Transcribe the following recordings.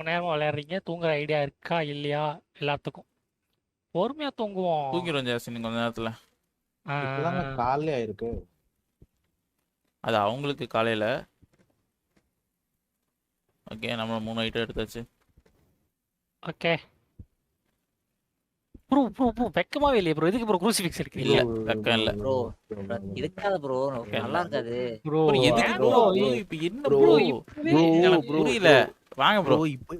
மணி நேரமா விளையாடுறீங்க. தூங்குற ஐடியா இருக்கா இல்லையா எல்லாத்துக்கும்? பொறுமையா தூங்குவோம். தூங்கிடும் ஜாஸ்தி கொஞ்ச நேரத்துல. இப்பதாங்க காலையிலே ஆயிருக்கு. அது அவங்களுக்கு காலையில. ஓகே, நம்ம 3 ஐட்டம் எடுத்தாச்சு. ஓகே ப்ரோ ப்ரோ ப்ரோ வெக்கமாவே இல்லையே ப்ரோ. எதுக்கு ப்ரோ க்ரூசிஃபிக்ஸ் இல்ல எடுக்கிறீங்க? வெக்கம் இல்ல ப்ரோ இருக்காது ப்ரோ, நல்லா இருக்காது ப்ரோ ப்ரோ. எதுக்கு ப்ரோ இப்ப என்ன ப்ரோ ப்ரோ எனக்கு புரியல. வாங்க ப்ரோ.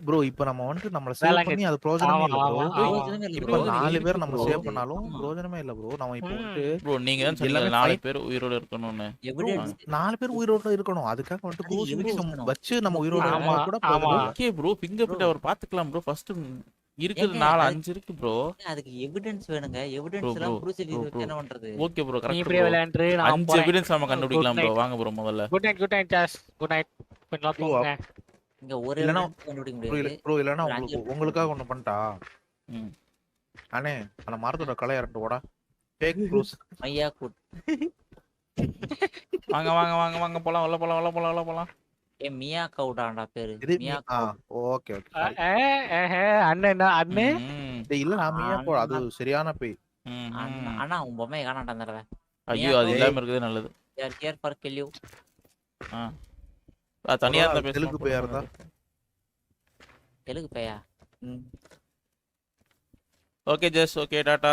ப்ரோ இப்போ நம்ம வந்துட்டு நம்மள சேவ் வேளாங்கண்ணி. பண்ணி அது பிரயோஜனமே இல்ல ப்ரோ. ஆமா, பிரயோஜனமே இல்ல இப்போ ப்ரோ. 4 பேர் நம்ம bro. சேவ் பண்ணாலும் பிரயோஜனமே இல்ல ப்ரோ. நம்ம இப்போ வந்துட்டு ப்ரோ நீங்க தான் சொன்னீங்க எல்லாமே 4 fight- பேர் உயிரோட இருக்கணும்னு. எவிடன்ஸ் 4 பேர் உயிரோட இருக்கணும். அதுக்காக வந்துட்டு அது evidence க்ரூசிஃபிக்ஸ் வேணும். வச்சு நம்ம உயிரோட ஆமா, இருந்தா கூட ஆமா. பிரயோஜனம் இல்ல. ஓகே ப்ரோ, ஃபிங்கர் பிரிண்ட் அவர் பாத்துக்கலாம் ப்ரோ. ஃபர்ஸ்ட் இருக்குது ஏங்க, 4 அது- 5 இருக்கு ப்ரோ. அதுக்கு எவிடன்ஸ் வேணுங்க. எவிடன்ஸ் bro, எல்லாம் bro, க்ரூசிஃபிக்ஸ் வச்சு bro. என்ன பண்றது? ஓகே ப்ரோ, நீ கரெக்ட் இப்படியே ப்ரோ. விளையாண்டு நான் 5 போறேன். எவிடன்ஸ் நம்ம கண்டுபிடிக்கலாம் Good ப்ரோ. night. வாங்க ப்ரோ முதல்ல. குட் நைட் ஜாஸ். Good night. கொஞ்சம் Bro, தூங்குங்க. இங்க ஒரு இல்லனா evidence கண்டுபிடிக்க முடியாது. ப்ரோ இல்லனா ஒரு அஞ்சு உங்களுக்காக ஒண்ணு பண்ணிட்டா ம். அண்ணே அந்த மரத்தோட களை இறண்டு ஓடா ஃபேக் ப்ரூஸ். மையா கூட். வாங்க வாங்க வாங்க வாங்க போலாம். உள்ள போலாம் உள்ள போலாம் உள்ள போலாம். மியா கவுடாண்டா பேரு. இது மியா ஆ கவுட். Okay okay. அண்ணன் அண்ணே ம், டேய் இல்ல நான் மீயா போ அது சரியான பேய். ம், அண்ணா ம். அண்ணா, உன் பொம்மையை காணாண்டா அந்த தடவை. ஐயோ அது இல்லாம இருக்குது நல்லது. யார் கேர் ஃபார் கில் யூ. தனியா இருந்தா தெலுங்கு பேசலாம். பேயா இருந்தா தெலுங்கு பையா. Okay just okay tata.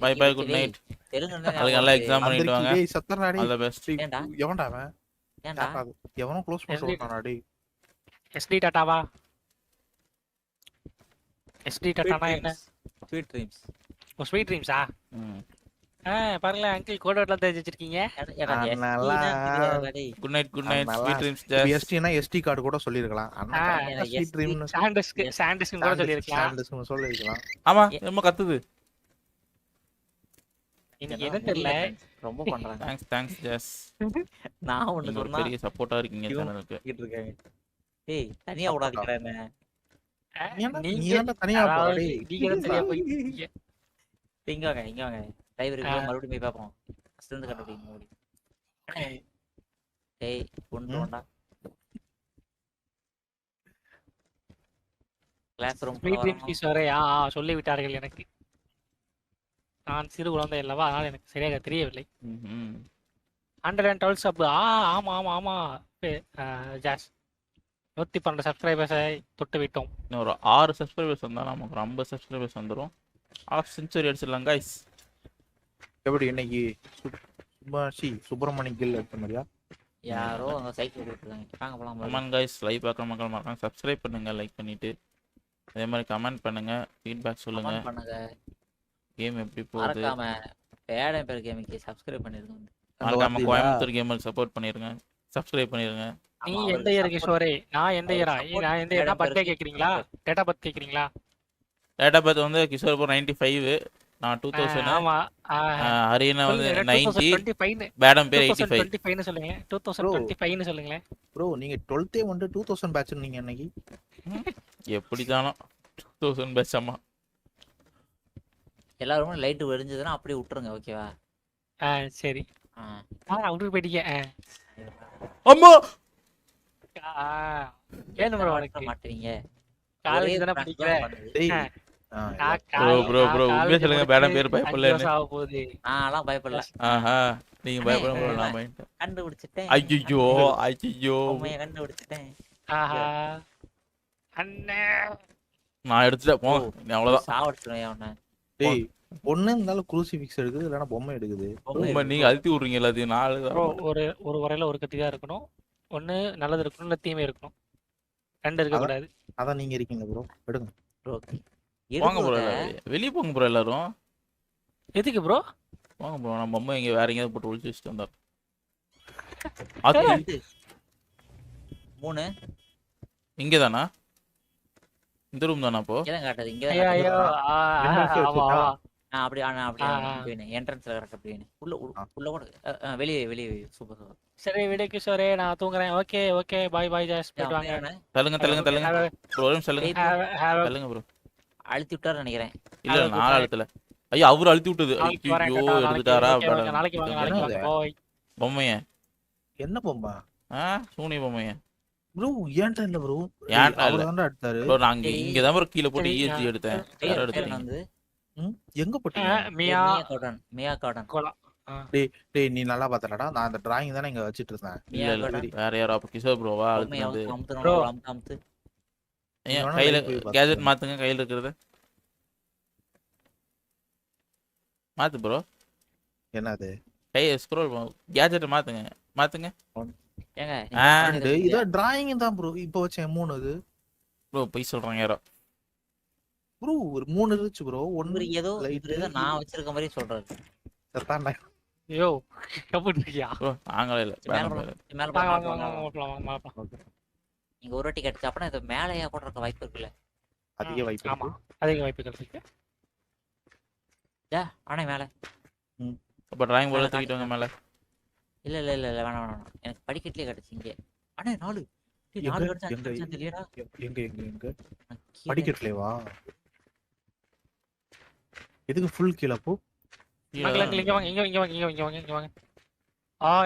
Bye bye good night. Telugu அதுக்கு நல்லா எக்ஸாம் பண்ணிட்டு வாங்க. டேய் சத்தறடா டேய். All the best. ஏன்டா? எவன்டா அவன்? ஏன்டா? எவனோ க்ளோஸ் பண்ண சொல்றானடா டேய். எஸ்டி டாட்டாவா? எஸ்டி டாட்டானா என்ன? Sweet dreams. ஓ ஸ்வீட் ட்ரீம்ஸா? ம். பாருங்களேன் அங்கிள் கோடோட்லாம் தெரிஞ்சு வச்சிருக்கீங்க. Good night good night. நல்லா. Sweet dreams just. எஸ்டினா எஸ்டி கார்டு கூட சொல்லிருக்கலாம். அண்ணா ஸ்வீட் ட்ரீம்னு சாண்டஸ்க்கு கூட சொல்லியிருக்கலாம். சாண்டஸ்னு சொல்லிருக்கலாம். ஆமா என்னமோ கத்துது. இன்னைக்கு என்ன தெரியல. ரொம்ப பண்றாங்க. Thanks just. நான் ஒண்ணு நீங்க ஒரு சொன்னா பெரிய சப்போர்ட்டா இருக்கீங்க இவன் சேனலுக்கு. கேட்டு இருக்காங்க. டேய் தனியா விடாதீங்கடா என்ன. நீ ஏன்டா தனியா போற அதாவது டேய்? நீங்க தான் சரியா போயிட்டீங்க. இங்க வாங்க. டைவருக்கு மறுபடியும் போய் பாப்போம். ஃபர்ஸ்ட் இருந்து கண்டுபிடிங்க மோடி. டேய் கொண்டுடா. கிளாஸ் ரூம் ஸ்வீட் ட்ரீம்ஸ் கிஷோரே சொல்லி விட்டார்கள் எனக்கு. நான் சிறு குழந்தை அல்லவா, அதனால் எனக்கு சரியாக தெரியவில்லை. ம்ஹும். 112 சப். ஆமா ஆமா ஆமா ஜாஸ் 112 சப்ஸ்கிரைபர்ஸை தொட்டு விட்டோம். இன்னும் ஒரு 6 சப்ஸ்கிரைபர்ஸ் வந்தா நமக்கு ஒரு 50 சப்ஸ்கிரைபர்ஸ் வந்துரும். ஆஃப் செஞ்சுரி அடிச்சிடலாம் கைஸ். எப்படி இன்னைக்கு சுப்பிரமணி கில் எடுத்த மாதிரியா? யாரோ அங்க சைக்கிள் ஓட்டிட்டு வாங்க போலாம். Comment guys. லைவ் பார்க்குற மக்கள் மறக்காம சப்ஸ்கிரைப் பண்ணுங்க, லைக் பண்ணிட்டு அதே மாதிரி கமெண்ட் பண்ணுங்க, ஃபீட்பேக் சொல்லுங்க. கமெண்ட் பண்ணுங்க. கேம் எப்படி போகுது? மறக்காம பேடம் பேர் கேமிங்க்கு சப்ஸ்கிரைப் பண்ணிருங்க. மறக்காம கோயம்புத்தூர் கேமர் சப்போர்ட் பண்ணிருங்க, சப்ஸ்கிரைப் பண்ணிருங்க. நீ எந்த இயர் கிஷோரே? நான் எந்த இயரா? நான் எந்த இயர்னா பர்த்டே கேக்குறீங்களா? டேட் ஆஃப் பர்த் கேக்குறீங்களா? டேட் ஆஃப் பர்த் வந்து கிஷோர் 95, நான் 2000. ஆமா ஹரினா வந்து 90, 2025 பேடம் பேர் 85. 2025 சொல்லுங்க. 2025 சொல்லுங்களேன். ப்ரோ நீங்க 12th வந்து 2000 பேட்ச் நீங்க அன்னைக்கு. எப்படி தானோ 2000 பேசாமா. எல்லாரும் லைட் வெடிஞ்சதுன்னா அப்படியே விட்டுருங்க ஓகேவா? சரி. விட்டு போயிட்டீங்க. அம்மா ஏன் ப்ரோ உனக்கு மாட்டீங்க. காலேஜ் தானே படிக்கிற? டேய் ப்ரோ உண்மையா சொல்லுங்க, பேடம் பேர் பயப்படலன்னு. நான்லாம் பயப்படல. ஆஹா நீங்க பயப்பட ப்ரோ, நான் பயப்பட்டேன். கண்டுபிடிச்சிட்டேன். ஐயோ உண்மையை கண்டுபிடிச்சிட்டேன். ஆஹா அண்ணே நான் எடுத்துட்டேன் போ. நீ அவ்வளவுதான். சாவடிச்சிருவேன் அவனை. டேய் ஒண்ணு இருந்தாலும் க்ரூசிஃபிக்ஸ் எடுக்குது இல்லனா பொம்மை எடுக்குது. ரொம்ப நீங்க அழுத்தி விடுறீங்க எல்லாத்தையும். 4 ப்ரோ ஒரு வரையில ஒரு கத்தி தான் இருக்கணும். ஒண்ணு நல்லது இருக்கணும், இல்ல தீமை இருக்கணும். ரெண்டு இருக்க கூடாது. அதான் நீங்க இருக்கீங்க ப்ரோ. எடுங்க. போங்க ப்ரோ, வெளிய போங்க ப்ரோ எல்லாரும். எதுக்கு ப்ரோ? போங்க ப்ரோ, நம்ம அம்மா இங்க வேற எங்கயாவது போட்டு ஒளிச்சு வச்சுட்டு வந்தார். அது 3 இங்க தானா? இந்த ரூம் தானா அப்போ? இங்க தான் காட்டுது. இங்க ஐயோ தான் ஐயோ ஆமா ஆமா அப்படியே என்ட்ரன்ஸ்ல கரெக்ட் அப்படியே உள்ள கூட வெளியே சூப்பர். சரி விடு கிஷோரே, நான் தூங்குறேன். ஓகே ஓகே பாய் பாய் ஜாஸ், போயிட்டு வாங்க. தள்ளுங்க ப்ரோ, ஒரு நிமிஷம் தள்ளுங்க ப்ரோ. அழுத்தி விட்டாரு நினைக்கிறேன். இல்ல நான் அழுத்தல. ஐயோ அவர் அழுத்தி விட்டது. ஐயோ எடுத்துட்டாரா? நாளைக்கு வாங்க பாய். பொம்மைய என்ன பொம்மை? சூனி பொம்மைய ப்ரோ ஏன்டா இல்ல ப்ரோ ஏன்டா இல்ல அவர் தான்டா எடுத்தாரு ப்ரோ நான் இங்க தான் ப்ரோ கீழே போட்டு சரி, ESG எடுத்தேன் பேர் யாரோ பேர் எடுத்தீங்க வந்து எங்க போட்டீங்க மியா மியா கார்டன் கோலா. டேய் நீ நல்லா பார்த்தலடா நான் அந்த டிராயிங் தானே இங்க வச்சிட்டு இருந்தேன் இல்ல மியா இல்ல கார்டன் வேற யாரோ அப்ப கிஷோர் ப்ரோவா பொம்மையை அழுத்துனது அமுத்து Bro. அமுத்து அமுத்து நீங்க ஏன் வேணா கையில live போய் பார்த்துட்டு கேஜெட் வாங்க. மாத்துங்க கையில இருக்கிறது மாத்து ப்ரோ என்னது கை ஸ்க்ரோல் கேஜெட் மாத்துங்க மாத்துங்க ஏங்க ஆ, இதான் டிராயிங் தான் ப்ரோ இப்போ வச்சேன் 3 இது ப்ரோ பொய் சொல்றாங்க யாரோ ப்ரோ ஒரு 3 இருந்துச்சு ப்ரோ இவரு ஒன்னு ஏதோ light. இவரு ஏதோ நான் வச்சிருக்க மாதிரி சொல்றாரு செத்தான்டா யோ எப்படி இருக்கியா? ப்ரோ நாங்களே இல்ல மேல வேணாம் போலாம். வேற. மேல வாங்க வாங்க போலாம், வாங்க மேல போலாம். வாங்க வாங்க வாங்க. நீங்க ஒரு வாட்டி கிடைச்சு அப்படின்னா இது மேலேயா போடுறதுக்கு வாய்ப்பு இருக்குல்ல அதிக வாய்ப்பு ஆமா இருக்கு. அதிக வாய்ப்புகள் இருக்கு. ஆனா மேல அப்ப டிராயிங் போர்டு மேல தூக்கிட்டு வாங்க மேல இல்ல இல்ல இல்ல இல்ல வேணாம் வேணாம் எனக்கு படிக்கட்டுலயே கிடைச்சு இங்கே அண்ணே 4 டேய், எங்க? 4 கிடைச்சா எங்க? கிடைச்சா தெரியலடா எங்க நான் கீழே- படிக்கட்லேவா எதுக்கு ஃபுல் கீழ போ கீழே மக்களே, தான் இங்க வாங்க இங்க இங்க வாங்க இங்க வாங்க இங்க வாங்க இங்க வாங்க.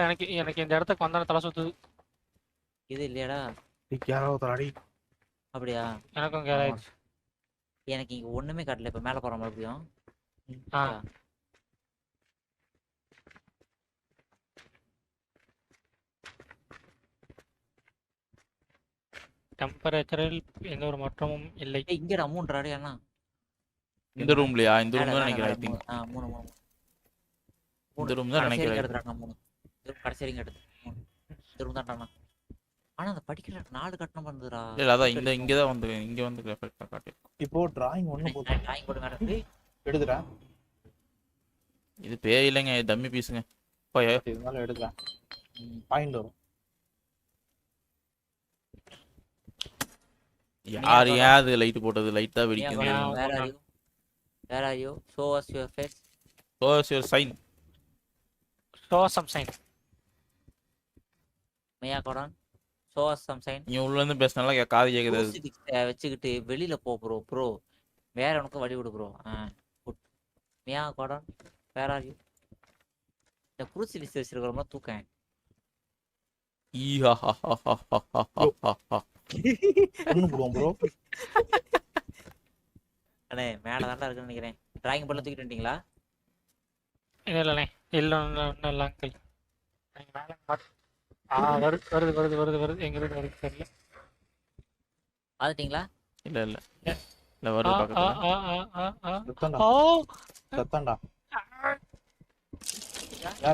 எனக்கு எனக்கு இந்த இடத்துக்கு வந்தா தலை சுத்துது. இது இல்லையாடா யாராவது தராடி அப்படியா எனக்கும் கேராச்சு. எனக்கு இங்க ஒண்ணுமே காட்டல இப்ப மேல போற மறுபடியும் ஆ. டெம்பரேச்சரில் எந்த ஒரு மாற்றமும் இல்லை. ஏய் இங்கடா 3 அடி அண்ணா இந்த ரூம்லயா இந்த ரூம் மேல, தான் மேல, நினைக்கிறேன் ஐ மேல, திங்க் 3 3 இந்த room தான் நினைக்கிறேன். எடுத்துறான் 3 கடைசி வரைக்கும் எடுத்து 3 இந்த ரூம் தான்டா ஆனா அந்த படிக்கிற 4 கட்டணம் பண்ணுதுடா இல்ல அதான் இங்க தான் வந்து இங்க வந்து எஃபெக்ட் காட்டு இப்போ டிராயிங் ஒண்ணு போட்டு டிராயிங் போட்டு மேல எடுத்துறேன் இது பேய் இல்லைங்க டம்மி பீஸுங்க போய் இருந்தாலும் எடுக்கிறேன் பாயிண்ட் வரும் யார் ஏன் அது லைட் போட்டது லைட் தான் வெடிக்குது வேற are you show us your face shows your sign show some sign. Mia Gordon show us some sign நீ உள்ள இருந்து பேசினால காது கேக்குது வச்சுக்கிட்டு வெளியில போ ப்ரோ வேற உனக்கு வழி விடு ப்ரோ மியா கோடன் வேற ஆர் யூ இந்த குருசி லிஸ்ட் வச்சிருக்கிறோம்னா தூக்கேன் ஒண்ணு போடுவோம் ப்ரோ அண்ணே மேல தான்டா இருக்குன்னு நினைக்கிறேன் டிராயிங் பண்ண தூக்கிட்டு வந்துட்டீங்களா இல்ல இல்லண்ணே இல்ல ஒன்றும் இல்லை அங்கிள். வருது வருது வருது வருது வருது எங்க இருந்து வருது தெரியல. பாத்துட்டீங்களா இல்ல இல்ல இல்ல வருது பக்கத்துல செத்தான்டா ஓ செத்தான்டா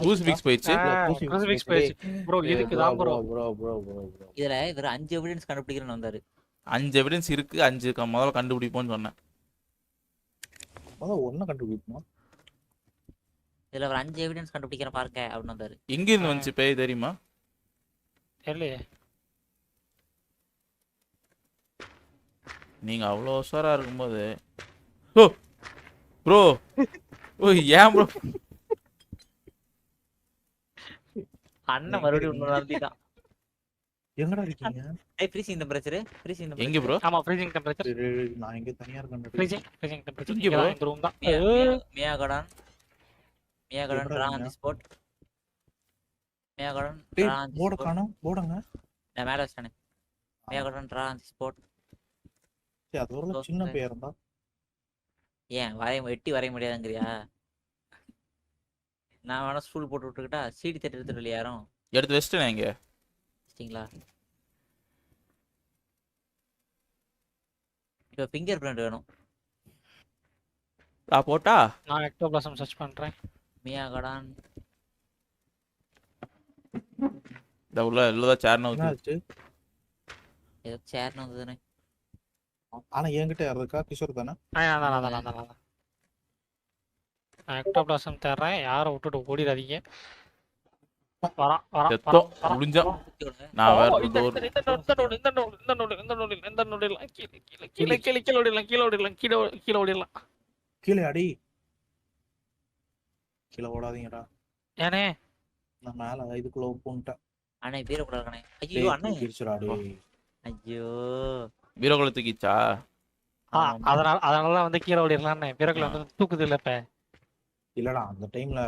Crucifix போயிடுச்சு. crucifix போயிடுச்சு. ப்ரோ இதுக்கு தான் bro. Bro bro bro bro இதுல இவர் 5 எவிடன்ஸ் கண்டுபிடிக்கிறேன்னு வந்தாரு 5 எவிடன்ஸ் இருக்கு 5 முதல்ல கண்டுபிடிப்போம்னு சொன்னேன் அதான் ஒண்ணு கண்டுபிடிக்கணும் இதுல ஒரு 5 எவிடன்ஸ் கண்டுபிடிக்கிறேன் பாருங்க அப்படின்னு வந்தாரு எங்க இருந்து வந்துச்சு பேய் தெரியுமா தெரியலையே. நீங்க அவ்வளோ உஷாரா இருக்கும்போது ஓ ப்ரோ ஓ ஏன் ப்ரோ அண்ணன் மறுபடியும் இன்னொரு நம்பிதான் எங்கடா இருக்கீங்க ஏய் ஃப்ரீசிங் டெம்பரேச்சர் ஃப்ரீசிங் எங்க ப்ரோ ஆமா ஃப்ரீசிங் டெம்பரேச்சர். நான் இங்க தனியா இருக்கேன் ஃப்ரீசிங் டெம்பரேச்சர் இங்க bro. இந்த ரூம் தான். மியா கோடன் எங்கடா டிரா ஆன் இருக்கீங்க? தி ஸ்பாட் மியா கோடன் டேய் டிரா ஆன் தி போட ஸ்பாட் காணோம் போடுங்க நான் மேல வச்சேனே மியா கோடன் டிரா ஆன் தி ஸ்பாட் சரி அது ஒரு சின்ன பேர் இருந்தா ஏன் வெட்டி வரைய முடியாதுங்கறியா நான் வேணா ஸ்டூல் போட்டு விட்டுக்கிட்டா சீடி தட்டு எடுத்துட்டு இல்லையா யாரும் எடுத்து வச்சிட்டேன் இங்க வச்சிட்டீங்களா இப்போ ஃபிங்கர் பிரிண்ட் வேணும் நான் போட்டா நான் எக்டோபிளாசம் சர்ச் பண்றேன். மியா கோடன் இந்த உள்ள எல்லாம் சேர்னா என்ன ஊத்தி ஆச்சு ஏதோ சேர்னு வந்ததுனே ஆனா என்கிட்ட யார் இருக்கா கிஷோர் தானே அதான் நான் எக்டோபிளாசம் தேடுறேன். யாரை விட்டுட்டு ஓடிடாதீங்க. வரான் வரான் செத்தோம் வரான் முடிஞ்சா குத்தி விடுங்க நான் வேற இந்த டோர் நோடிலாம் கீழே ஓடிடலாம் கீழே ஓடிடலாம். கீழே அடி கீழே ஓடாதீங்கடா ஏனே நான் மேல இதுக்குள்ள பூந்துட்டேன் அண்ணே வீர கூட இருக்கனே ஐயோ அண்ணே கிழிச்சுடா டேய் ஐயோ வீரகுல தூக்கிச்சா அதனாலதான் வந்து கீழே ஓடிடலான்னு பிறகுல வந்து தூக்குது இல்ல இப்ப. இல்லடா அந்த டைம்ல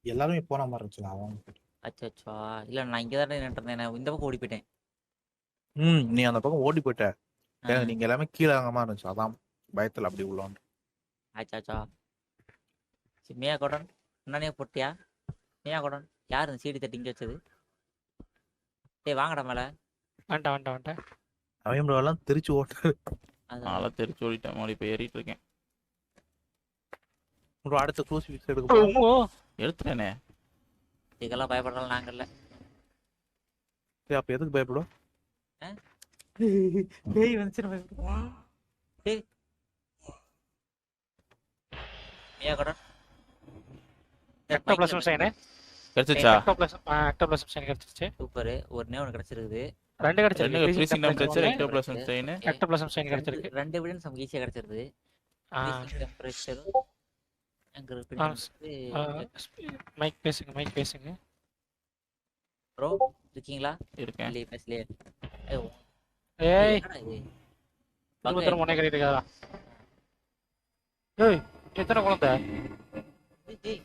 எல்லாருமே போன மாதிரி இருந்துச்சு அவன் அச்சோ இல்ல நான் இங்க தான் நின்னுட்டு இருந்தேன் இந்த பக்கம் ஓடி போயிட்டேன் நீ அந்த பக்கம் ஓடி போயிட்ட. ஆ, எனக்கு நீங்க எல்லாமே கீழங்கமா இருந்துச்சு. அதான் பயத்துல அப்படி உள்ள வந்து. ஆச்சாச்சா. சரி, மியா கோடன் முன்னாடியே போட்டியா? மியா கோடன் யார் இந்த சீடி தட்டி இங்க வச்சது? டேய் வாங்கடா மேல. வந்துட்டேன். அவன் bro எல்லாம் திருச்சி ஓட்டு. அது நான்லாம் தெரிச்சு ஓடிட்டேன் மறுபடியும் இப்போ ஏறிட்டு இருக்கேன். bro அடுத்த க்ரூசிஃபிக்ஸ் எடுக்க போறோம். ஓ எடுத்துட்டேனே. இதுக்கெல்லாம் பயப்படுறாலும் நாங்க இல்ல. சரி, அப்ப எதுக்கு பயப்படும்? பேய் வந்துச்சு பயப்படுவோம். டேய் மியா கோடன் எக்டோபிளாசம் சைன் கிடைச்சிச்சா? எக்டோபிளாசம் சைன் கிடைச்சிச்சு. சூப்பர். ஒண்ணே ஒன்று கிடைச்சிருக்குது. 2 கிடைச்சிருக்கு. ரெண்டு ஃப்ரீசிங் டைம் கிடைச்சா temperature ectoplasm chain. Ectoplasm sign கிடைச்சிருக்கு. ரெண்டு எவிடன்ஸ் நமக்கு ஈஸியா கிடைச்சிருது. ஆ, டெம்பரேச்சரும் அங்க மைக் பேசுங்க. ப்ரோ இருக்கீங்களா? இருக்கேன். இல்லையே பேசலையே. ஏய் என்னடா இது? திரும்ப முன்னே கட்டிட்டு இருக்காதா? ஏய் எத்தனை குழந்தை? டேய்,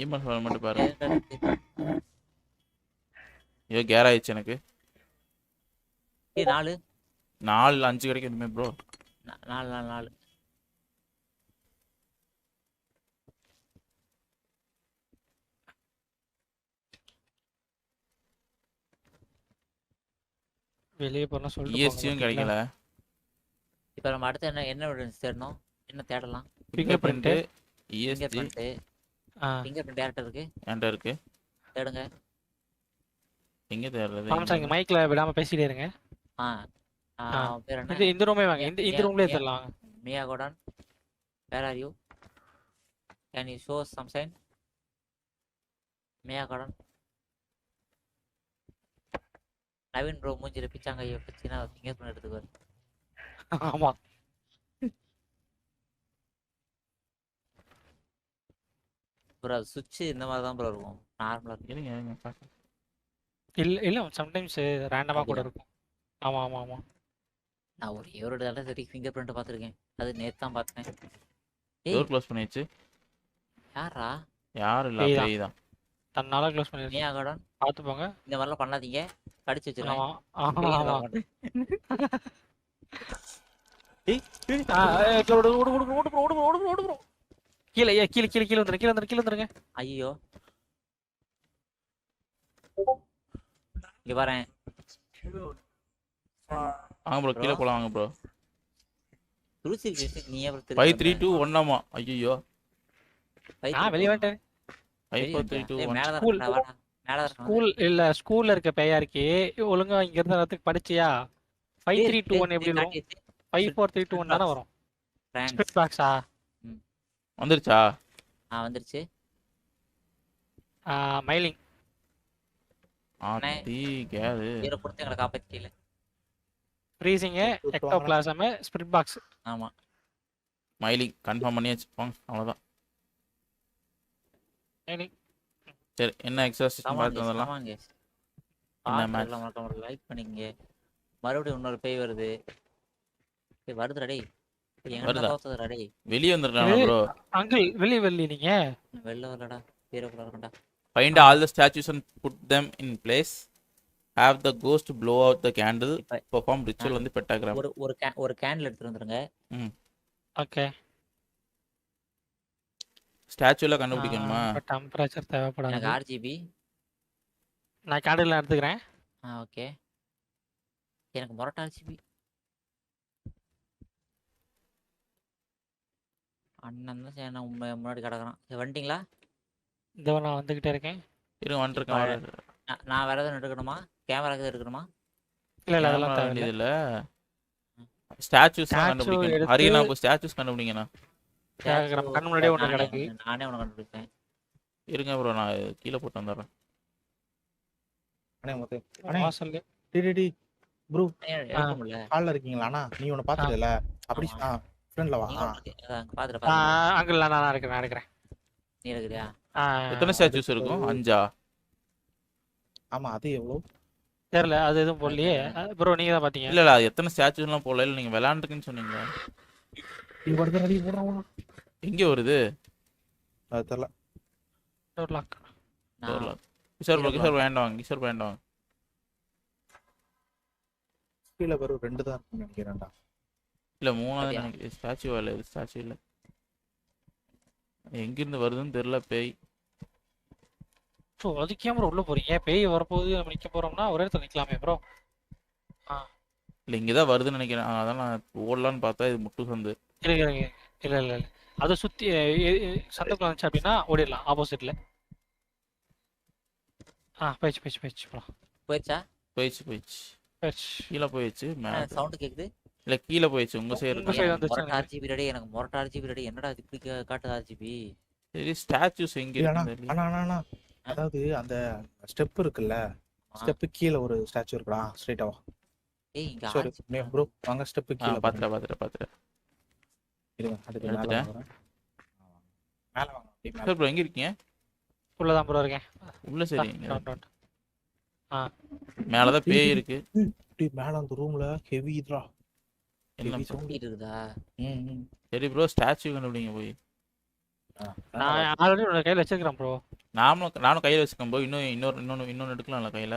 ஈமெயில் ஃபைல் மட்டும் பாருங்க. டேய், ஐயோ கேர் ஆயிடுச்சு எனக்கு. 4 4 5 கிடைக்கணுமே ப்ரோ. 4 வெளியே போனா சொல்லிட்டு இஎஸ்டியும் கிடைக்கல. இப்போ நம்ம அடுத்து என்ன எவிடன்ஸ் தேடணும்? என்ன தேடலாம்? Finger print finger EST print. Finger print director இருக்கு. என்கிட்ட இருக்கு. தேடுங்க. எங்க தேடுறது? மாம்சாங்க மைக்ல விடாம பேசிட்டே இருங்க. ஆ ஆ. பேர் என்ன? இந்த ரூமே வாங்க. இந்த ரூம்லயே தரலாம். Mia Gordon where are you? Can you show some sign? Mia Gordon Naveen bro மூஞ்சில பிச்சாங்க ஐயோ பிச்சினா ஃபிங்கர் பிரிண்ட் எடுத்துக்குவார். ஆமா ப்ரோ அது சுவிட்ச் இந்த மாதிரி தான் ப்ரோ இருக்கும். நார்மலா இருக்கும். இருங்க பார்க்க. இல்ல சம்டைம்ஸ் ரேண்டமா கூட இருக்கும். ஆமா நான் ஒரு தடவை சரி ஃபிங்கர் பிரிண்ட் பார்த்துருக்கேன். அது நேத்து தான் பார்த்தேன். டோர் க்ளோஸ் பண்ணியாச்சு. யாரா? யாரும் இல்ல பேய் தான். பேய் தான். தன்னால க்ளோஸ் பண்ணிருக்கேன். மியா கோடன் பாத்து போங்க. இந்த மாதிரிலாம் பண்ணாதீங்க. கடிச்சு வச்சிருக்கேன். ஆமா ஓடு ப்ரோ. கீழ வந்துருங்க. ஐயோ இங்க வரேன். வாங்க ப்ரோ கீழே போலாம் வாங்க ப்ரோ. துளசி நீ எவ்வளவு 5 3 2 1 ஆமா. ஐயோ நான் வெளிய வந்துட்டேன். 5 4 3 2 1. மேல தான் School. இருக்கா? வாடா மேல தான் இருக்கா? ஸ்கூல்ல இருக்க பெயா இருக்கே. ஒழுங்கா இங்க இருந்து வரதுக்கு படிச்சியா? 5 3 2 1 எப்படி வரும்? 5 4 3 2 1 தான வரும். ஸ்பிட் பாக்ஸா? வந்துருச்சா? வந்துருச்சு. மைலிங். ஆத்தி கேது. ஹீரோ கொடுத்து எங்களை காப்பாத்திட்டீல. Freezing, ectoplasm, spirit box. ஆமா மைலிங் கன்ஃபார்ம் பண்ணியாச்சு. போங்க அவ்வளவுதான். மைலிங். சரி என்ன எக்ஸ்ட்ரா சிஸ்டம் பார்த்து வந்துடலாம். ஆமாங்க. என்ன பாக்கலாம் மறக்காம லைக் பண்ணிங்க. மறுபடியும் இன்னொரு பேய் வருது. டேய் வருதுடா டேய். எங்க வருதா? தோத்ததுடா டேய். வெளிய வந்துடலாம் ப்ரோ. அங்கிள் வெளிய நீங்க. வெளில வரலடா. ஹீரோ கூட இருக்கடா. Find all the statues and put them in place. Have the ghost blow out the candle. Perform ritual வந்து pentagram. ஒரு கேண்டில் எடுத்துட்டு வந்துருங்க. ஓகே. ஸ்டாச்சுல கண்டுபிடிக்கணுமா? டெம்பரேச்சர் தேவைப்படாது. எனக்கு RGB. நான் கேண்டில் எடுத்துக்கிறேன். ஓகே. எனக்கு மொரட்டா RGB. அண்ணன் தான் சரி நான் முன்னாடி கிடக்குறான். வந்துட்டீங்களா? இதோ நான் வந்துகிட்டே இருக்கேன். இருங்க வந்துருக்கேன். நான் வேற எதுவும் எடுக்கணுமா? கேமரா எதுவும் எடுக்கணுமா? இல்ல அதெல்லாம் தேவையில்ல. இல்ல ஸ்டாச்சுஸ் Statue கண்டுபிடிக்கணும். எடுத்து- ஹரி நான் போய் ஸ்டாச்சுஸ் கண்டுபிடிங்கண்ணா. நம்ம கண்ணு முன்னாடியே ஒண்ணு கிடக்கு. நானே உனக்கு கண்டுபிடிப்பேன். இருங்க ப்ரோ நான் கீழே போட்டு வந்துடுறேன். அண்ணே மொத்தம் வாசல்ல. டிடி ப்ரோ எடுக்க முடியல. ஹால்ல இருக்கீங்களா? அண்ணா நீ உன்னை பாத்துட்டல. அப்படி ஃப்ரெண்ட்ல வா. பாத்துட்டு அங்கிள் நான் எடுக்கிறேன். நீ எடுக்கிறியா? எத்தனை ஸ்டாச்சுஸ் இருக்கும்? 5ஆ? ஆமா அது எவ்வளவு தெரியல. அது எதுவும் போடலையே. ப்ரோ நீங்க தான் பாத்தீங்க. இல்ல அது எத்தனை ஸ்டாச்சுஸ்லாம் போடல. இல்ல நீங்க விளையாண்டுருக்குன்னு சொன்னீங்க. நீ வருது ரெடி போடுறோம். எங்க வருது? அது தெரியல. Door lock. கிஷோர் ப்ரோ கீழே கிஷோர் வேண்டாம் வாங்க கிஷோர் வேண்டாம் வாங்க. கீழே வெறும் 2 தான் இருக்குன்னு நினைக்கிறேன்டா. இல்ல 3வது அப்படியா? எனக்கு ஸ்டாச்சு இல்ல இது ஸ்டாச்சு இல்ல. எங்கிருந்து வருதுன்னு தெரியல பேய். ப்ரோ அதுக்கு ஏன் ப்ரோ உள்ள போறீங்க? பேய் வரப்போகுது நம்ம நிக்க போறோம்னா ஒரே இடத்துல நிக்கலாமே ப்ரோ. இல்ல இங்கதான் வருதுன்னு நினைக்கிறேன். அதான் நான் ஓடலான்னு பார்த்தா இது முட்டு சந்து. இருங்க இருங்க. இல்ல இல்ல இல்ல. அதை சுத்தி சந்துக்குள்ள வந்துச்சு அப்படின்னா ஓடிடலாம் ஆப்போசிட்ல. போயிடுச்சு ப்ரோ. போயிடுச்சா? போயிடுச்சு போயிடுச்சு. கீழே போயிடுச்சு மேல. சவுண்ட் கேக்குது. இல்ல கீழே போயிடுச்சு உங்க சைடு உங்க இருக்கு. side வந்துருச்சு மொரட்டா RGB ரெடி, எனக்கு மொரட்டா RGB ரெடி. என்னடா இது இப்படி காட்டுது RGB? சரி ஸ்டாச்சுஸ் எங்க அண்ணா இருக்குன்னு தெரியல. அண்ணா அண்ணா அதாவது அந்த ஸ்டெப் இருக்குல்ல, ஸ்டெப் கீழே ஒரு ஸ்டாச்சு இருக்குடா. ஸ்ட்ரைட்டா வா. ஏய் இங்க சரி RGB ப்ரோ வாங்க ஸ்டெப் கீழே பாத்துட்டேன். இருங்க. அதுக்கு மேல எடுத்துட்டேன். வரேன். மேல வாங்க. அப்படியே மேல. சார் ப்ரோ எங்க இருக்கீங்க? உள்ளதான் ப்ரோ இருக்கேன். உள்ள சரி டவுன். மேலதான் பேய் இருக்கு. அப்படியே மேல அந்த ரூம்ல ஹெவிடா. என்ன heavy bro? sound. இருக்குதா? ம். சரி ப்ரோ ஸ்டாச்சு கண்டுபிடிங்க போய். நான் ஆல்ரெடி உங்க கையில வச்சிருக்கேன் ப்ரோ. நானும் கையில வச்சுக்கேன் ப்ரோ. இன்னொன்னு எடுக்கலாம்ல கையில.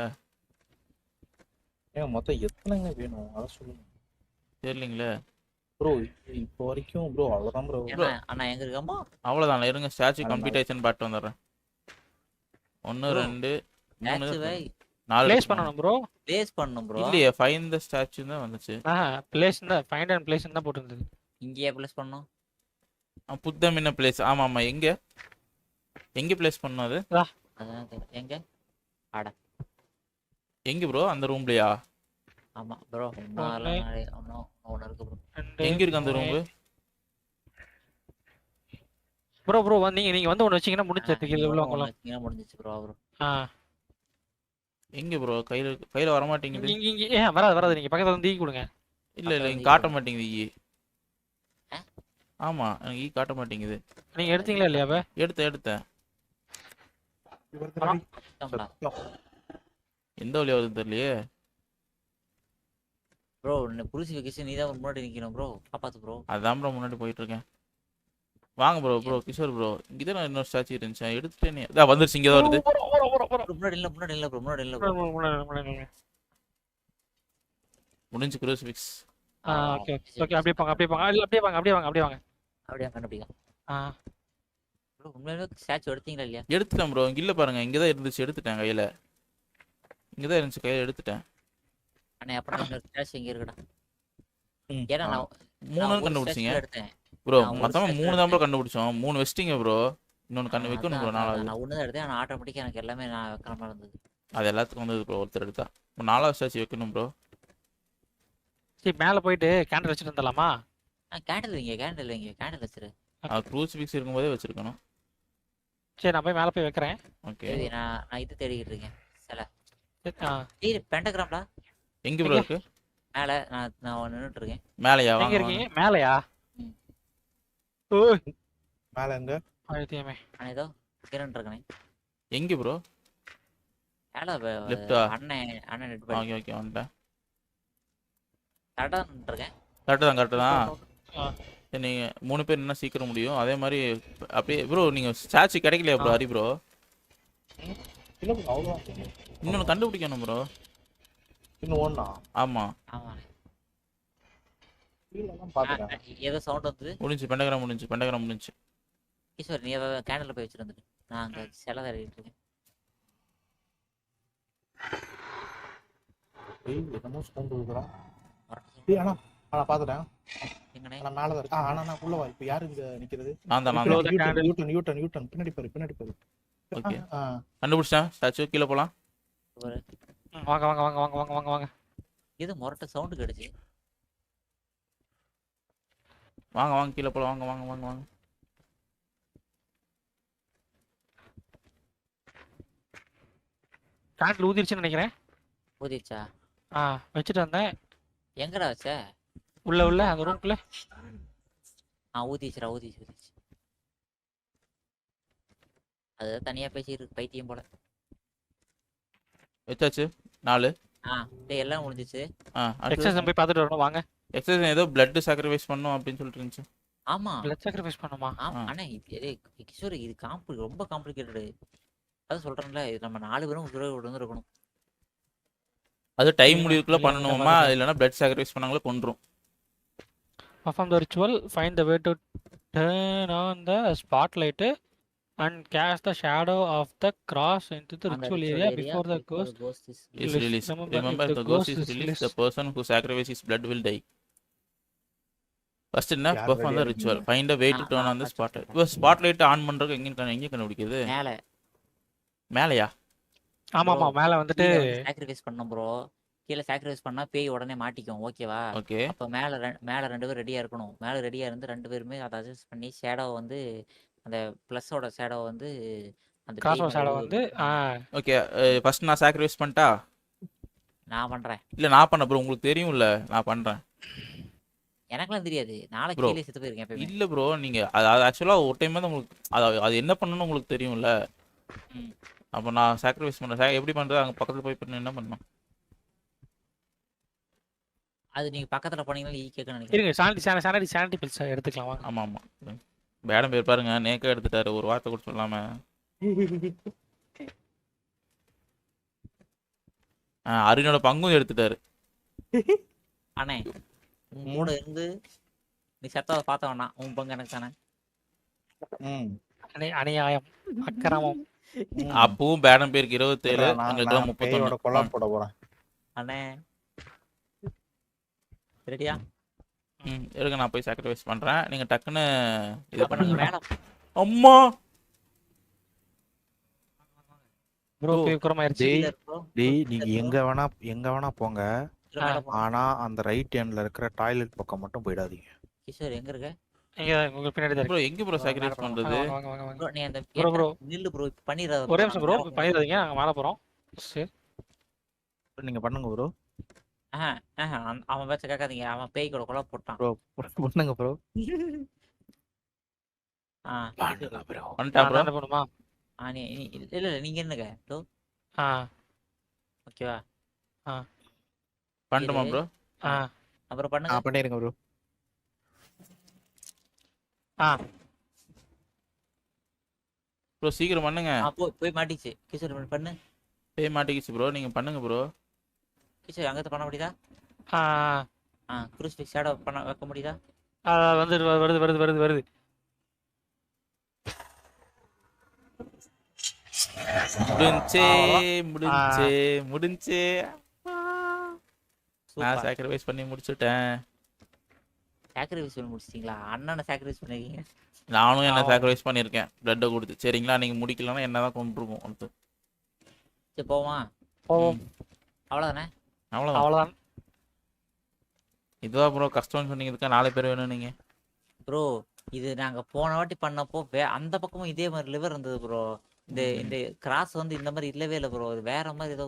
ஏன் மொத்தம் எத்தனைங்க வேணும் அத சொல்லுங்க தெரியலீங்களே ப்ரோ. இப்போ வரைக்கும் ப்ரோ அவ்வளவுதான் ப்ரோ. அண்ணா எங்க இருக்கமா? அவ்வளவுதான் இருங்க. ஸ்டாச்சு அவ்வளவுதான். கம்ப்ளீட் ஆயிடுச்சுன்னு பாட்டு வந்துடுறேன். 1 Bro, 2 3 ஸ்டாச்சுவை 4 ப்ளேஸ் பண்ணனும் ப்ரோ. பேஸ் பண்ணனும் ப்ரோ. இல்லையே ஃபைண்ட் தி ஸ்டாச்சு தான் வந்துச்சு. ப்ளேஸ் தான் ஃபைண்ட் அண்ட் ப்ளேஸ் தான் போட்டுருந்தது. இங்கேயே ப்ளேஸ் பண்ணனும். புத்தம் என்ன பிளேஸ்? ஆமா எங்க பிளேஸ் பண்ணனும் அது? அதான் எங்க? எங்க ப்ரோ? அந்த ரூம்லயா? ஆமா ப்ரோ. ஒன்னு இருக்கு ப்ரோ. எங்க இருக்கு அந்த ரூம்? ப்ரோ நீங்க வந்து ஒன்னு வச்சீங்கன்னா முடிஞ்சிருக்கு. கீழ உள்ள வாங்கலாம். முடிஞ்சிச்சு ப்ரோ. எங்க ப்ரோ? கையில வர மாட்டேங்குது. இங்க வராது. நீங்க பக்கத்துல வந்து ஈ கொடுங்க. இல்ல இங்க காட்ட மாட்டேங்குது ஈ. ஆமா எனக்கு ஈ காட்ட மாட்டேங்குது. நீங்க எடுத்தீங்களா இல்லையாவே? எடுத்தேன். எந்த வழியா வருது தெரியலையே ப்ரோ. புருஷி வைக்கச்சு நீ தான் முன்னாடி நிக்கணும் ப்ரோ. காப்பாத்து ப்ரோ. அதான் ப்ரோ முன்னாடி போயிட்டு இருக்கேன். வாங்க ப்ரோ கிஷோர் ப்ரோ. இங்கதான் இன்னொரு ஸ்டாச்சு இருந்துச்சு. எடுத்துட்டேனே. அதான் வந்துருச்சு. இங்க தான் வருது. முன்னாடி இல்ல ப்ரோ. முடிஞ்சு க்ரூசிஃபிக்ஸ். ஓகே அப்படியே வாங்க. அப்படியே வாங்க. அப்படியே கண்டுபிடிங்க. ப்ரோ உண்மையிலே ஸ்டாச்சு எடுத்தீங்களா இல்லையா? எடுத்துட்டேன் ப்ரோ. இங்க இல்ல பாருங்க. இங்கதான் இருந்துச்சு. எடுத்துட்டேன் கையில. இங்கதான் இருந்துச்சு கையில எடுத்துட்டேன். அண்ணே அப்புறம் இன்னொரு ஸ்டாச்சு இங்க இருக்குடா. ம். ஏன்னா நான் 3 கண்டுபிடிச்சீங்க எடுத்தேன். ப்ரோ. நான் ஒரு மொத்தமா statue 3 தான் ப்ரோ கண்டுபிடிச்சோம். 3 வெஸ்டிங்க ப்ரோ. இன்னொன்னு கண்டு வைக்கணும் ப்ரோ. 4வது நான் ஒண்ணு தான் எடுத்தேன். ஆனா ஆட்டோமேட்டிக்கா எனக்கு எல்லாமே நான் வைக்கிற மாதிரி இருந்தது. அது எல்லாத்துக்கும் வந்தது ப்ரோ. ஒருத்தர் எடுத்தா 4வது ஸ்டாச்சு வைக்கணும் ப்ரோ. சரி மேல போயிட்டு கேண்டில் வச்சிட்டு வந்துடலாமா? கேண்டில் வைங்க. கேண்டில் வச்சிரு. க்ரூசிஃபிக்ஸ் இருக்கும்போதே வச்சிருக்கணும். சரி நான் போய் மேல போய் வைக்கிறேன். ஓகே. சரி நான் இது தேடிக்கிட்டு இருக்கேன். சில சரி, பென்டகிராம்டா எங்க ப்ரோ இருக்கு? மேல நான் நின்னுட்டு இருக்கேன். மேலயா? எங்க வாங்க இருக்கீங்க? மேலயா? ம். ஓய் மேல எங்க? ஆயிரத்தியமே. நான் ஏதோ கிரண்ட் இருக்கனே. எங்க ப்ரோ? மேல லெஃப்ட்டா? அண்ணன் நெட் பண்ணி ஓகே வந்துட்டேன். கரெக்டா நின்னுட்டு இருக்கேன். கரெக்டு தான். சரி நீங்க 3 பேர் என்ன சீக்கிரம் முடியும். அதே மாதிரி அப்படியே ப்ரோ நீங்க ஸ்டாச்சு கிடைக்கலையா ப்ரோ? ஹரி ப்ரோ இல்ல ப்ரோ அவ்வளவுதான். இன்னொன்னு கண்டுபிடிக்கணும் ப்ரோ. இன்னும் ஒண்ணா? ஆமா ஆமா. கீழ எல்லாம் பாத்துட்டேன். ஏதோ சவுண்ட் வந்தது. முடிஞ்சு. பெண்டகிராம் முடிஞ்சு. ஈஸ்வர் நீ கேண்டில் போய் வச்சிட்டு வந்துட்டு நான் அங்க சிலை தரையிட்டு இருக்கேன். என்னமோ சவுண்ட் இருக்குடா. வரட்டும். அண்ணா பாத்துட்டேன். எங்கனே நான் மேல தான் இருக்கேன். அண்ணா உள்ள வா. இப்போ யாரு இங்க நிக்கிறது? நான் தான் யூட்டன் பின்னாடி பாரு. ஓகே கண்டுபிடிச்சேன். ஸ்டாச்சு கீழே போலாம். வாங்க. இது மொரட்ட சவுண்ட் கிடைச்சு. வாங்க கீழே போலாம். வாங்க. கேண்டில் ஊதிருச்சுன்னு நினைக்கிறேன். ஊதிச்சா? வச்சுட்டு வந்தேன். எங்கடா வச்ச? உள்ள அந்த ரூம்குள்ள. ஊதிச்சு. அது தனியா பேசிட்டு பைத்தியம் போல. வச்சாச்சு 4. டேய் எல்லாம் முடிஞ்சிச்சு. எக்ஸசைஸ் போய் பார்த்துட்டு வரணும் வாங்க. எக்ஸசைஸ் ஏதோ blood sacrifice பண்ணனும் அப்படின்னு சொல்லிட்டு இருந்துச்சு. ஆமா பிளட் சாக்ரிஃபைஸ் பண்ணுமா? அண்ணே கிஷோர் இது ரொம்ப காம்ப்ளிகேட்டட். அதான் சொல்றேன்ல இது நம்ம 4 பேரும் உசுரோட இருக்கணும். அது டைம் இல்ல, முடிவுக்குள்ள இல்ல, இந்த பண்ணணுமா மாதிரி இல்லைன்னா பிளட் சாக்ரிஃபைஸ் பண்ணாங்களோ கொன்றும். perform the ritual, find the way to turn on the spotlight and cast the shadow of the cross into the அந்த ritual ritual area area before the before ghost the ghost is Is released. released. Remember, If the ghost is released, the person who sacrifices blood will die. First என்ன யார் perform த ready-ஆ ritual இருக்கீங்க? Find a way to turn நான் on the நான் spotlight. சொல்றேன். இப்போ spotlight on பண்றதுக்கு எங்க கண்டுபிடிக்குது? மேல மேலையா? ஆமா bro, ஆமா மேல வந்துட்டு கீழ வந்து சாக்ரிஃபைஸ் பண்ணோம் ப்ரோ. கீழ சாக்ரிஃபைஸ் பண்ணா பேய் உடனே மாட்டிக்கும். ஓகேவா? ஓகே. அப்ப மேல 2 பேரும் ரெடியா இருக்கணும். மேல ரெடியா இருந்து 2 பேருமே அதை அட்ஜஸ்ட் பண்ணி ஷேடோவை வந்து அந்த ப்ளஸ்ஸோட ஷேடோவை வந்து அந்த பேய் கிராஸ் மேல ஷேடோ விழுக வந்து வைக்கணும். ஓகே. ஃபர்ஸ்ட் நான் சாக்ரிஃபைஸ் பண்ணிட்டா? நான் பண்றேன். இல்ல நான் பண்ண ப்ரோ, உங்களுக்கு தெரியும்ல நான் பண்றேன். எனக்கெல்லாம் தெரியாது. நாளை Bro. கீழே செத்து போயிருக்கேன் எப்பயுமே. இல்ல ப்ரோ, நீங்க அது ஆக்சுவலா ஒரு டைம் தான் உங்களுக்கு அது என்ன பண்ணணும்னு உங்களுக்கு தெரியும்ல. ம். அப்போ நான் சாக்ரிஃபைஸ் பண்றேன். எப்படி பண்றது? அங்க பக்கத்துல போய் பண்ண என்ன பண்ணணும்? அது நீங்க பக்கத்துல போனீங்கன்னா கேட்க நினைக்கிறேன். இருங்க சானிட்டி பில்ஸ் எடுத்துக்கலாம் வாங்க. ஆமா ஆமா. மேடம் பேர் பாருங்க, நேக்கா எடுத்துட்டாரு, ஒரு வார்த்தை கூட சொல்லாம. அருணோட பங்கும் எடுத்துட்டாரு. அண்ணே உன் கூட இருந்து நீ செத்ததை பார்த்த வேணாம். உன் பங்கு எனக்கு தானே. ம். அநியாயம் அக்கிரமம். அப்பவும் பேடம் பேருக்கு 27, நான் எங்களுக்கு நான் பேயோட கொலா 31. போட போறேன். அண்ணே ரெடியா? இருங்க நான் போய் சாக்ரிஃபைஸ் பண்றேன். நீங்க டக்குன்னு இது அப்ப நாங்க பண்ணுங்க. மேல அம்மா ப்ரோ Bro, விக்ரமாயிருச்சு. டேய் இருக்கோம். டேய் நீங்க எங்க வேணா போங்க. மேல போனோம். ஆனா அந்த ரைட் ஹேண்ட்ல இருக்கிற டாய்லெட் பக்கம் மட்டும் போயிடாதீங்க. கிஷோர் எங்க இருக்க? இங்க உங்களுக்கு பின்னாடி தான் ப்ரோ இருக்கு. எங்க ப்ரோ சாக்ரிஃபைஸ் பண்றது? வாங்க வாங்க வாங்க வாங்க. ப்ரோ நீ அந்த bro. நில்லு ப்ரோ. பண்ணிராத. ஒரே நிமிஷம் ப்ரோ பண்ணிடாதீங்க, நாங்க மேல போறோம். சரி நீங்க பண்ணுங்க ப்ரோ. அவன் பேச்ச கேட்காதீங்க. அவன் பேய் கூட கொலை போட்டான். ப்ரோ பண்ணுங்க ப்ரோ. ஆ பண்ணுங்க ப்ரோ. பண்ணிட்டா ப்ரோ? என்ன பண்ணுமா? இல்ல நீங்க என்னங்க ப்ரோ? ஆ ஓகேவா? பண்ணட்டுமா ப்ரோ? ஆ அப்புறம் பண்ணுங்க. பண்ணிருங்க ப்ரோ. ஆ ப்ரோ சீக்கிரம் பண்ணுங்க. போய் மாட்டிச்சு. கிஷோர் பண்ணு. பேய் மாட்டிக்கிச்சு ப்ரோ, நீங்க பண்ணுங்க ப்ரோ. கிஷோர் அங்கத்த பண்ண முடியுதா? ஆ குரூசிஃபிக்ஸ் ஷேடோ பண்ண வைக்க முடியுதா? வந்து வருது. முடிஞ்சே. நான் சாக்ரிஃபைஸ் பண்ணி முடிச்சுட்டேன். சாக்ரிஃபைஸ் பண்ணி முடிச்சிட்டீங்களா? அண்ணனை சாக்ரிஃபைஸ் பண்ணிருக்கீங்க. நானும் என்ன சாக்ரிஃபைஸ் பண்ணியிருக்கேன் பிளட்டை கொடுத்து. சரிங்களா, நீங்க முடிக்கலன்னா என்னதான் கொண்டுருக்கும் அடுத்து. சரி போமா. போவோம். அவ்வளவுதானே? அவ்வளவுதான். இதுவா ப்ரோ கஷ்டம்னு சொன்னீங்க? இதுக்கா 4 பேர் வேணும் நீங்க. ப்ரோ இது நாங்க போன வாட்டி பண்ணப்போ அந்த பக்கமும் இதே மாதிரி லிவர் இருந்தது ப்ரோ. இந்த கிராஸ் வந்து இந்த மாதிரி இல்லவே இல்லை ப்ரோ. இது வேற மாதிரி ஏதோ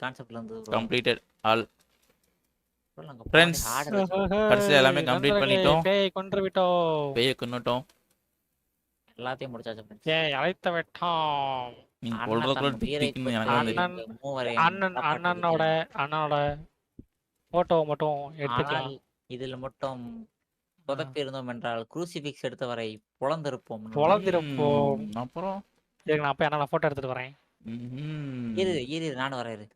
கான்செப்ட்ல இருந்தது ப்ரோ. கம்ப்ளீட்டட் ஆல் நாங்க ஃப்ரெண்ட்ஸ். கடைசியா எல்லாமே கம்ப்ளீட் பண்ணிட்டோம். பேய் கொன்று விட்டோம். பேயை கொன்னுட்டோம். எல்லாத்தையும் முடிச்சாச்சு friends. ஏய் அழைத்து விட்டோம். நீங்க அண்ணன் சொல்றதுக்குள்ள தன் டிக் உயிரை டிக்னு எனக்கு தான் தெரியும். கொடுத்த மூவரையும் அண்ணனோட போட்டோ மட்டும் எடுத்துக்கலாம். ஆனால் இதில் மட்டும் சொதப்பி இருந்தோம் என்றால் குரூசிஃபிக்ஸ் எடுத்தவரை பொழந்திருப்போம். அப்புறம் சரி நான் போய் அண்ணன் போட்டோ எடுத்துட்டு வரேன். இரு நானும் வரேன்.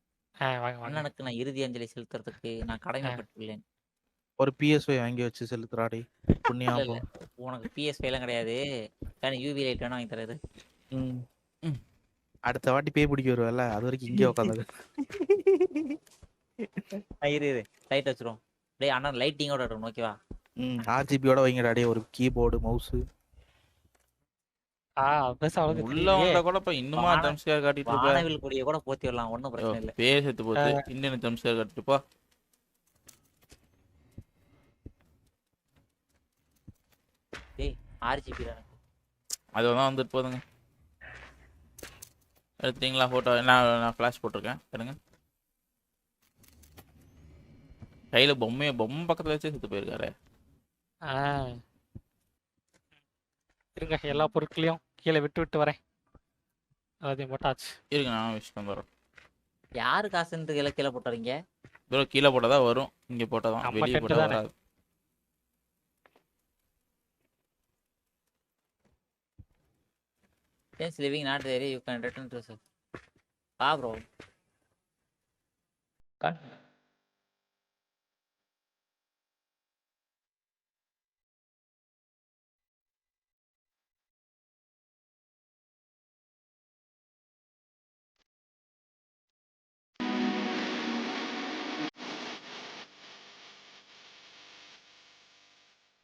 வாங்க அண்ணனுக்கு நான் இறுதி அஞ்சலி செலுத்துறதுக்கு நான் கடமைப்பட்டுள்ளேன். ஒரு PS5 வாங்கி வச்சு செலுத்துறாடி புண்ணியா இல்ல, போ. உனக்கு PS5 எல்லாம் கிடையாது. யூவி லைட் வேணா வாங்கி தரது. அடுத்த வாட்டி பேய் பிடிக்க வருவல்ல, அது வரைக்கும் இங்கே உட்காந்து. இரு லைட் வச்சிரும். டேய் அண்ணா லைட்டிங்கோட இருக்கணும். ஓகேவா? RGBயோட வைங்கடா டேய். ஒரு கீபோர்டு மவுஸ். உள்ள வந்தா கூட இப்ப இன்னுமா ஜம்ஸ்கேர் காட்டிட்டு இருப்ப. வானவில் கொடியை கூட போத்தி வரலாம். ஒன்றும் பிரச்சனை இல்லை. பேய் செத்து போச்சு. இன்னும் ஜம்ஸ்கேர் காட்டிட்டு போ. டேய் RGB அதுதான் வந்துட்டு போதுங்க. எடுத்துட்டீங்களா போட்டோ? நான் ஃபிளாஷ் போட்டிருக்கேன். எடுங்க. கையில பொம்மை பக்கத்துல வச்சே செத்து போயிருக்காரு. இருங்க எல்லா பொருட்களையும் கீழே விட்டு வரேன். அதையும் போட்டாச்சு. இருங்க நான் விஷயம் வந்துடுறேன். யாரு காசுன்ட்டு கீழே போட்டுறீங்க? ப்ரோ கீழே போட்டாதான் வரும், இங்க போட்டாதான் நம்ம வெளியே tent போட்டா தானே. வராது. since living not there, you can return to. Ah, bro. Cut.